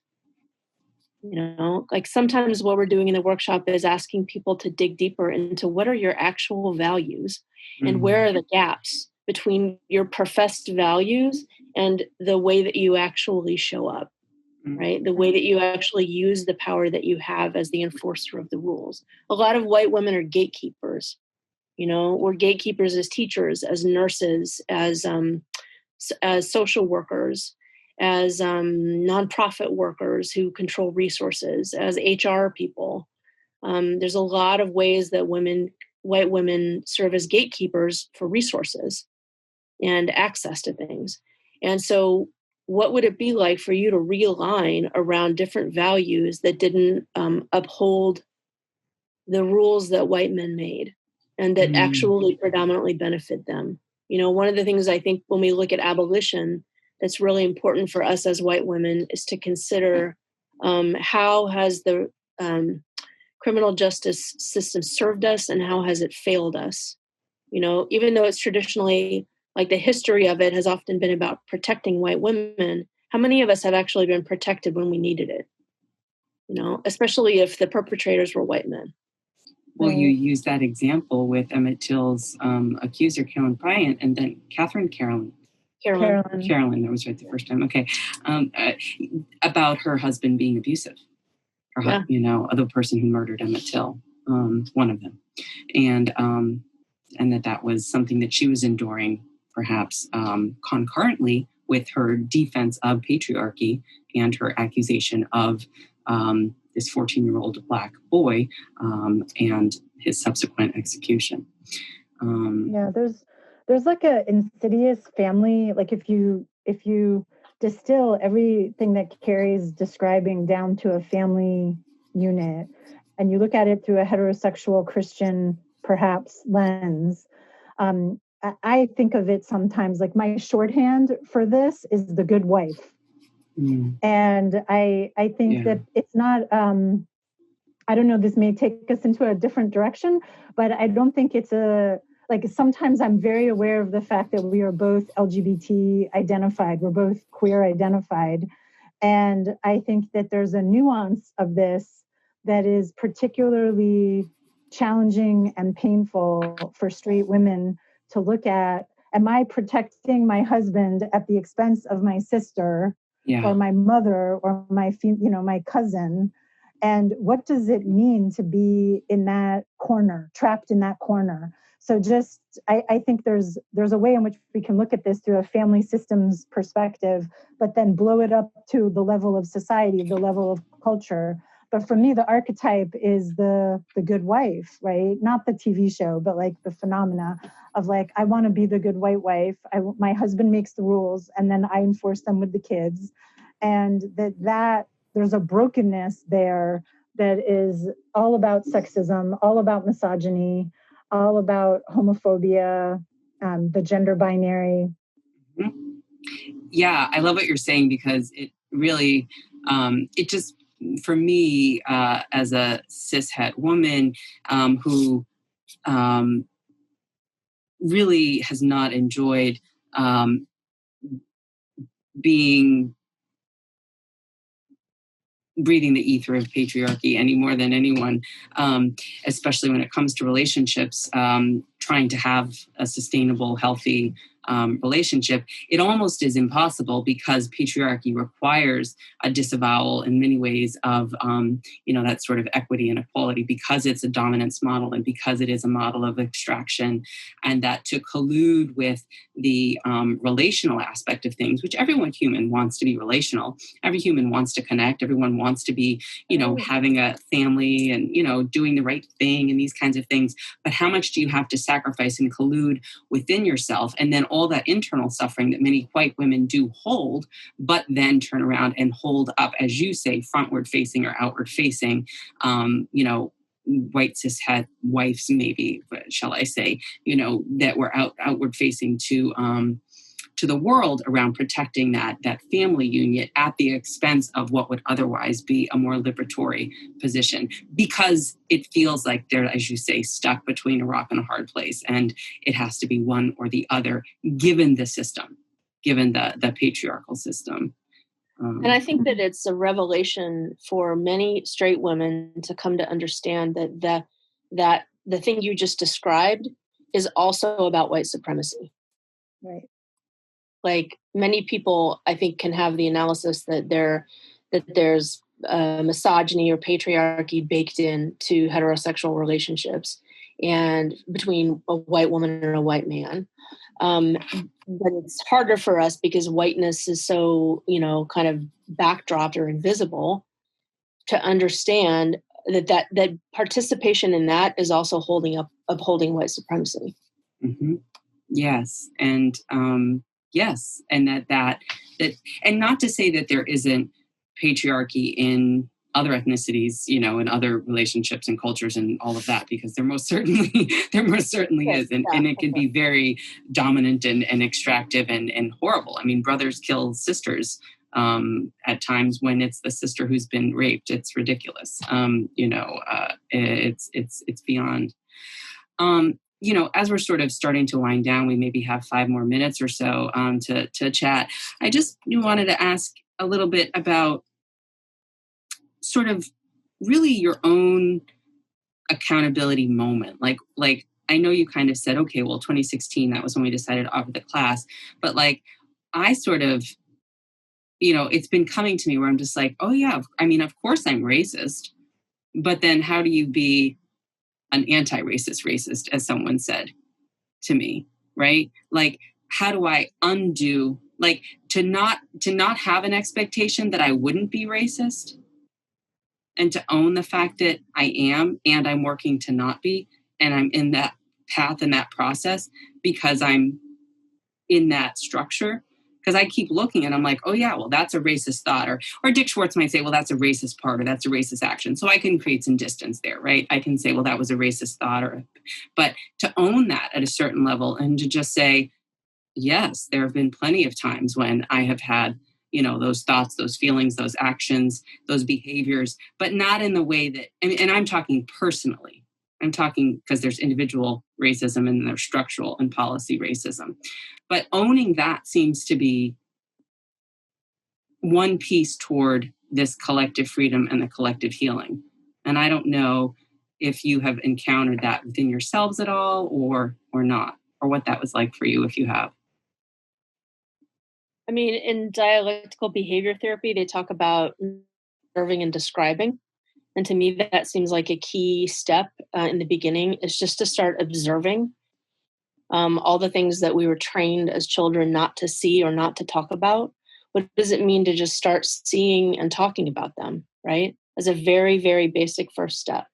Like sometimes what we're doing in the workshop is asking people to dig deeper into what are your actual values and where are the gaps between your professed values and the way that you actually show up, right? The way that you actually use the power that you have as the enforcer of the rules. A lot of white women are gatekeepers. We're gatekeepers as teachers, as nurses, as social workers, as nonprofit workers who control resources, as HR people. There's a lot of ways that white women serve as gatekeepers for resources and access to things. And so what would it be like for you to realign around different values that didn't uphold the rules that white men made and that actually predominantly benefit them? One of the things I think when we look at abolition that's really important for us as white women is to consider how has the criminal justice system served us and how has it failed us? Even though it's traditionally, like the history of it has often been about protecting white women, how many of us have actually been protected when we needed it? Especially if the perpetrators were white men. Well, you use that example with Emmett Till's accuser, Carolyn Bryant, and then Carolyn, that was right the first time. Okay. About her husband being abusive, the person who murdered Emmett Till, one of them. And that was something that she was enduring, perhaps concurrently with her defense of patriarchy and her accusation of this 14-year-old Black boy and his subsequent execution. There's like a insidious family. Like if you distill everything that Kari's describing down to a family unit, and you look at it through a heterosexual Christian perhaps lens, I think of it sometimes like my shorthand for this is the good wife. And I think that it's not, I don't know, this may take us into a different direction, but I don't think it's sometimes I'm very aware of the fact that we are both LGBT identified, we're both queer identified. And I think that there's a nuance of this that is particularly challenging and painful for straight women to look at. Am I protecting my husband at the expense of my sister or my mother or my cousin? And what does it mean to be in that corner, trapped in that corner? So I think there's a way in which we can look at this through a family systems perspective, but then blow it up to the level of society, the level of culture. But for me, the archetype is the good wife, right? Not the TV show, but like the phenomena of like, I want to be the good white wife. My husband makes the rules and then I enforce them with the kids. And that there's a brokenness there that is all about sexism, all about misogyny, all about homophobia, the gender binary. Mm-hmm. Yeah, I love what you're saying, because it really, it just, for me, as a cishet woman who really has not enjoyed being breathing the ether of patriarchy any more than anyone, especially when it comes to relationships, trying to have a sustainable, healthy relationship. It almost is impossible, because patriarchy requires a disavowal in many ways of, that sort of equity and equality, because it's a dominance model and because it is a model of extraction, and that to collude with the relational aspect of things, which everyone human wants to be relational. Every human wants to connect. Everyone wants to be, having a family and, doing the right thing and these kinds of things. But how much do you have to sacrifice and collude within yourself? And then all that internal suffering that many white women do hold, but then turn around and hold up, as you say, frontward facing or outward facing, white cishet wives, maybe, shall I say, that were outward facing to the world around protecting that family union at the expense of what would otherwise be a more liberatory position, because it feels like they're, as you say, stuck between a rock and a hard place, and it has to be one or the other, given the system, given the patriarchal system. And I think that it's a revelation for many straight women to come to understand that the thing you just described is also about white supremacy. Right. Like, many people, I think, can have the analysis that there's misogyny or patriarchy baked into heterosexual relationships and between a white woman and a white man. But it's harder for us because whiteness is so, kind of backdropped or invisible, to understand that participation in that is also upholding white supremacy. Mm-hmm. Yes. And yes. And that, and not to say that there isn't patriarchy in other ethnicities, in other relationships and cultures and all of that, because there most certainly Yes, is. And it can be very dominant and extractive and horrible. I mean, brothers kill sisters at times when it's the sister who's been raped. It's ridiculous. It's beyond. As we're sort of starting to wind down, we maybe have 5 more minutes or so to chat. I just wanted to ask a little bit about sort of really your own accountability moment. Like I know you kind of said, okay, well, 2016, that was when we decided to offer the class. But like, I sort of, it's been coming to me where I'm just like, oh yeah, I mean, of course I'm racist. But then how do you be an anti-racist racist, as someone said to me, right? Like, how do I undo, like, to not have an expectation that I wouldn't be racist, and to own the fact that I am, and I'm working to not be, and I'm in that path and that process because I'm in that structure. Because I keep looking and I'm like, oh yeah, well, that's a racist thought. Or Dick Schwartz might say, well, that's a racist part, or that's a racist action. So I can create some distance there, right? I can say, well, that was a racist thought. But to own that at a certain level and to just say, yes, there have been plenty of times when I have had, those thoughts, those feelings, those actions, those behaviors, but not in the way that, and I'm talking personally. I'm talking because there's individual racism and there's structural and policy racism. But owning that seems to be one piece toward this collective freedom and the collective healing. And I don't know if you have encountered that within yourselves at all or not, or what that was like for you, if you have. I mean, in dialectical behavior therapy, they talk about observing and describing. And to me, that seems like a key step in the beginning, is just to start observing all the things that we were trained as children not to see or not to talk about. What does it mean to just start seeing and talking about them, right? As a very, very basic first step.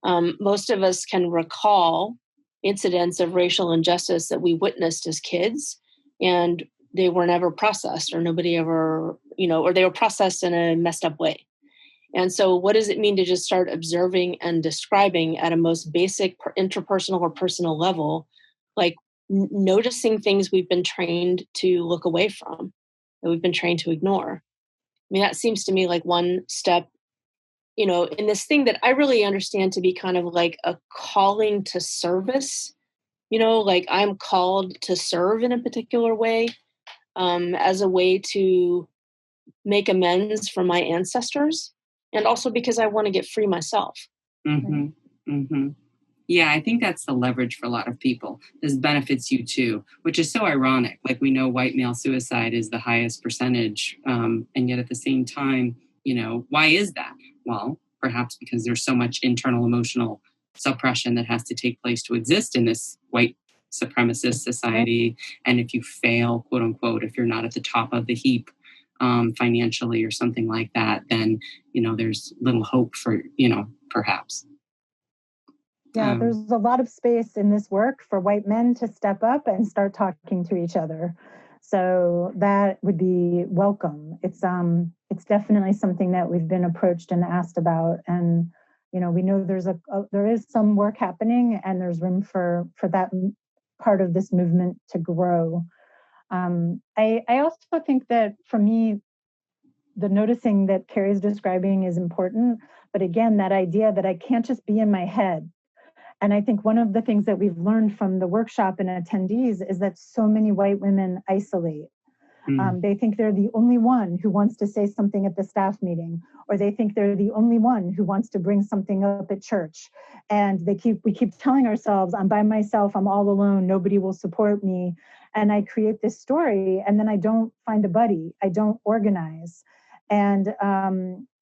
Most of us can recall incidents of racial injustice that we witnessed as kids, and they were never processed, or nobody ever, or they were processed in a messed up way. And so what does it mean to just start observing and describing at a most basic interpersonal or personal level, like noticing things we've been trained to look away from, that we've been trained to ignore. I mean, that seems to me like one step, in this thing that I really understand to be kind of like a calling to service, like I'm called to serve in a particular way, as a way to make amends for my ancestors, and also because I want to get free myself. Mm-hmm. Mm-hmm. Yeah, I think that's the leverage for a lot of people. This benefits you too, which is so ironic. Like, we know white male suicide is the highest percentage. And yet at the same time, why is that? Well, perhaps because there's so much internal emotional suppression that has to take place to exist in this white supremacist society. And if you fail, quote unquote, if you're not at the top of the heap financially or something like that, then, there's little hope for, perhaps. Yeah, there's a lot of space in this work for white men to step up and start talking to each other. So that would be welcome. It's definitely something that we've been approached and asked about. And, we know there is some work happening, and there's room for that part of this movement to grow. I also think that for me, the noticing that Kari's describing is important. But again, that idea that I can't just be in my head. And I think one of the things that we've learned from the workshop and attendees is that so many white women isolate. They think they're the only one who wants to say something at the staff meeting, or they think they're the only one who wants to bring something up at church. And we keep telling ourselves, I'm by myself, I'm all alone, nobody will support me. And I create this story, and then I don't find a buddy, I don't organize. And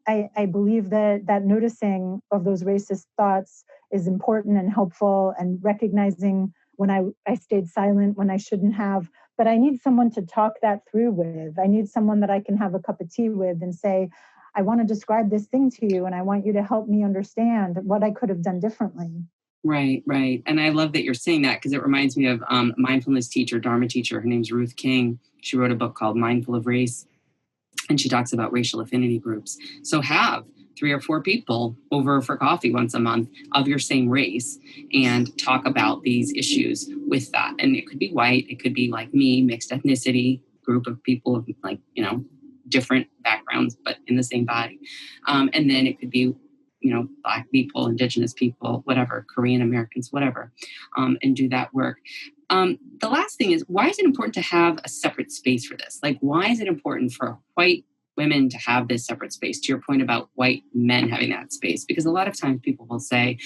I believe that noticing of those racist thoughts is important and helpful, and recognizing when I stayed silent when I shouldn't have. But I need someone to talk that through with. I need someone that I can have a cup of tea with and say, I want to describe this thing to you, and I want you to help me understand what I could have done differently. Right, right. And I love that you're saying that, because it reminds me of mindfulness teacher, Dharma teacher. Her name's Ruth King. She wrote a book called Mindful of Race, and she talks about racial affinity groups. So have 3 or 4 people over for coffee once a month of your same race and talk about these issues with that. And it could be white, it could be like me, mixed ethnicity, group of people of different backgrounds, but in the same body. And then it could be, Black people, Indigenous people, whatever, Korean Americans, whatever, and do that work. The last thing is, why is it important to have a separate space for this? Like, why is it important for white women to have this separate space? To your point about white men having that space, because a lot of times people will say,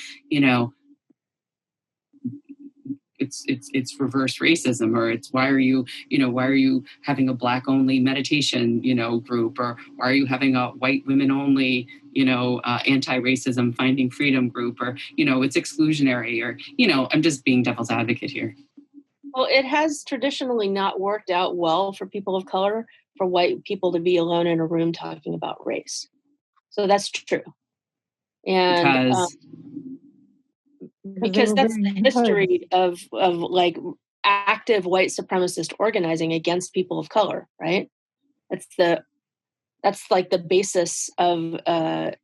it's reverse racism, or it's why are you having a Black only meditation, group, or why are you having a white women only, anti-racism finding freedom group, or, it's exclusionary, or, I'm just being devil's advocate here. Well, it has traditionally not worked out well for people of color, for white people to be alone in a room talking about race. So that's true. And because that's the history of like active white supremacist organizing against people of color, right? That's like the basis of the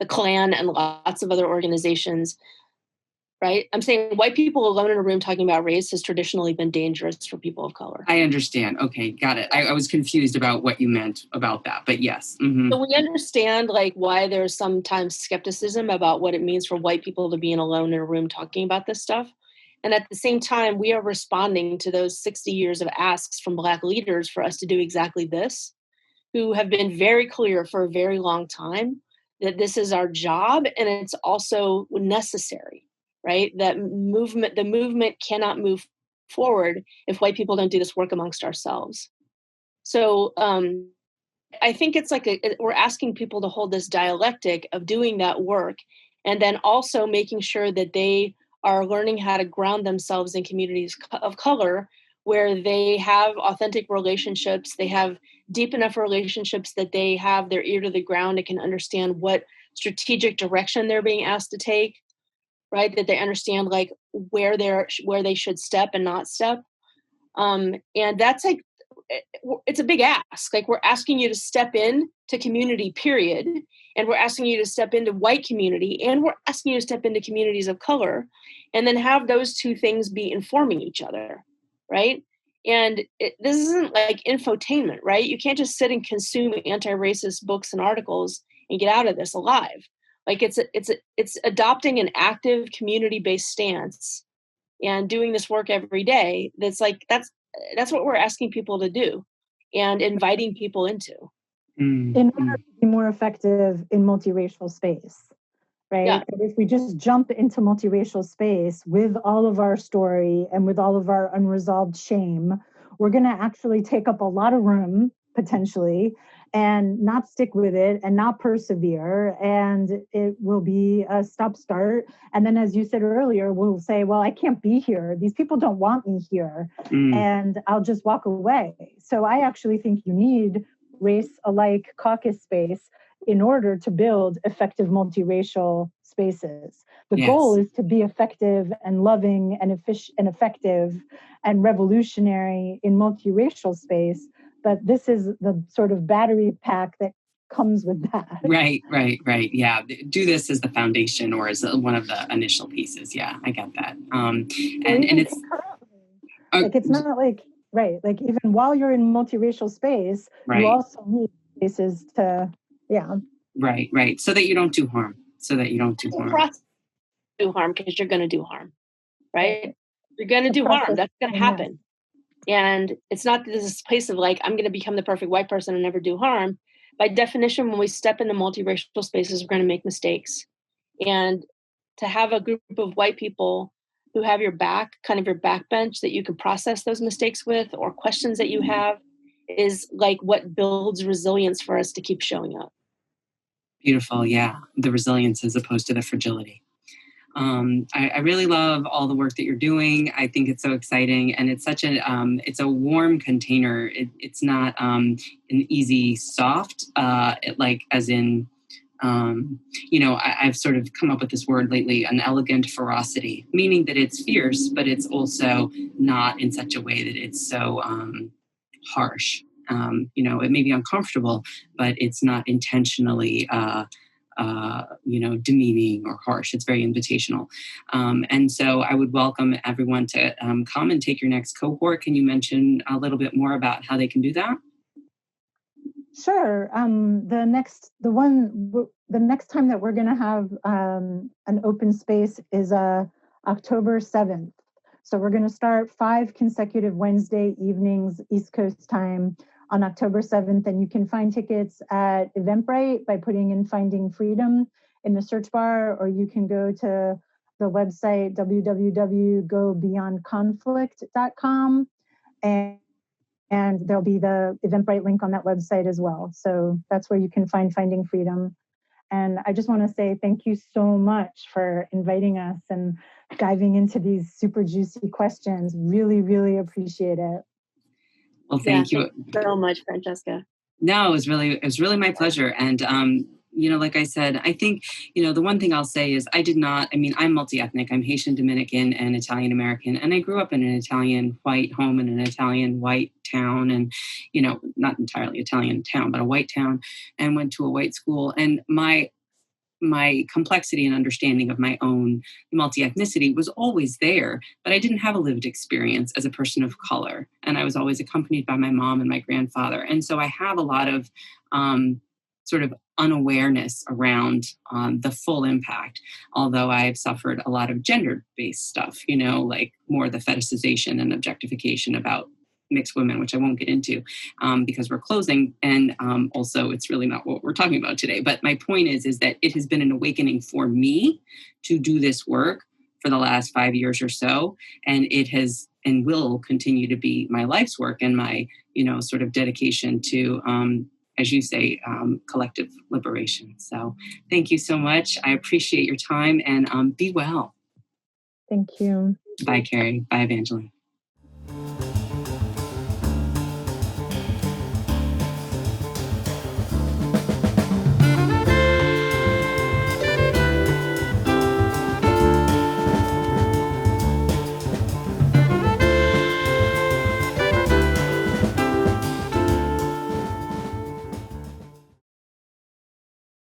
Klan and lots of other organizations. Right? I'm saying white people alone in a room talking about race has traditionally been dangerous for people of color. I understand. Okay, got it. I was confused about what you meant about that, but yes. Mm-hmm. So we understand like why there's sometimes skepticism about what it means for white people to be alone in a room talking about this stuff. And at the same time, we are responding to those 60 years of asks from Black leaders for us to do exactly this, who have been very clear for a very long time that this is our job and it's also necessary. Right? The movement cannot move forward if white people don't do this work amongst ourselves. So I think it's like we're asking people to hold this dialectic of doing that work, and then also making sure that they are learning how to ground themselves in communities of color where they have authentic relationships, they have deep enough relationships that they have their ear to the ground and can understand what strategic direction they're being asked to take. Right, that they understand like where they should step and not step, and that's like it's a big ask. Like, we're asking you to step in to community, period. And we're asking you to step into white community, and we're asking you to step into communities of color, and then have those two things be informing each other, right? And this isn't like infotainment, right? You can't just sit and consume anti-racist books and articles and get out of this alive. Like, it's adopting an active community-based stance and doing this work every day. That's what we're asking people to do and inviting people into. In order to be more effective in multiracial space, right? Yeah. But if we just jump into multiracial space with all of our story and with all of our unresolved shame, we're going to actually take up a lot of room potentially and not stick with it and not persevere. And it will be a stop start. And then, as you said earlier, we'll say, well, I can't be here. These people don't want me here. And I'll just walk away. So I actually think you need race-alike caucus space in order to build effective multiracial spaces. The goal is to be effective and loving and effective and revolutionary in multiracial space. But this is the sort of battery pack that comes with that. Right. Yeah. Do this as the foundation or as one of the initial pieces. Yeah, I get that. And it's like, it's not like, right. Like, even while you're in multiracial space, you also need spaces to, Right. So that you don't do harm. Do harm because you're going to do harm, right? You're going to do harm. That's going to happen. And it's not this place of like, I'm going to become the perfect white person and never do harm. By definition, when we step into multiracial spaces, we're going to make mistakes. And to have a group of white people who have your back, kind of your backbench that you can process those mistakes with, or questions that you have, is like what builds resilience for us to keep showing up. Beautiful. Yeah. The resilience as opposed to the fragility. I really love all the work that you're doing. I think it's so exciting, and it's such it's a warm container. It's not an easy soft, like as in, I've sort of come up with this word lately, an elegant ferocity, meaning that it's fierce, but it's also not in such a way that it's so harsh. It may be uncomfortable, but it's not intentionally demeaning or harsh. It's very invitational. And so I would welcome everyone to come and take your next cohort. Can you mention a little bit more about how they can do that? Sure. The next time that we're going to have an open space is October 7th. So we're going to start 5 consecutive Wednesday evenings, East Coast time, on October 7th. And you can find tickets at Eventbrite by putting in Finding Freedom in the search bar, or you can go to the website www.gobeyondconflict.com, and there'll be the Eventbrite link on that website as well. So that's where you can find Finding Freedom. And I just want to say thank you so much for inviting us and diving into these super juicy questions. Really, really appreciate it. Well, thank you so much, Francesca. No, it was really my pleasure. And, like I said, I think, the one thing I'll say is I'm multi-ethnic. I'm Haitian, Dominican, and Italian American. And I grew up in an Italian white home in an Italian white town, and, not entirely Italian town, but a white town, and went to a white school. And my complexity and understanding of my own multi-ethnicity was always there, but I didn't have a lived experience as a person of color. And I was always accompanied by my mom and my grandfather. And so I have a lot of sort of unawareness around the full impact, although I've suffered a lot of gender-based stuff, like more the fetishization and objectification about mixed women, which I won't get into because we're closing. And also it's really not what we're talking about today. But my point is that it has been an awakening for me to do this work for the last 5 years or so. And it has and will continue to be my life's work and my, sort of dedication to, as you say, collective liberation. So thank you so much. I appreciate your time, and be well. Thank you. Bye, Kari. Bye, Evangeline.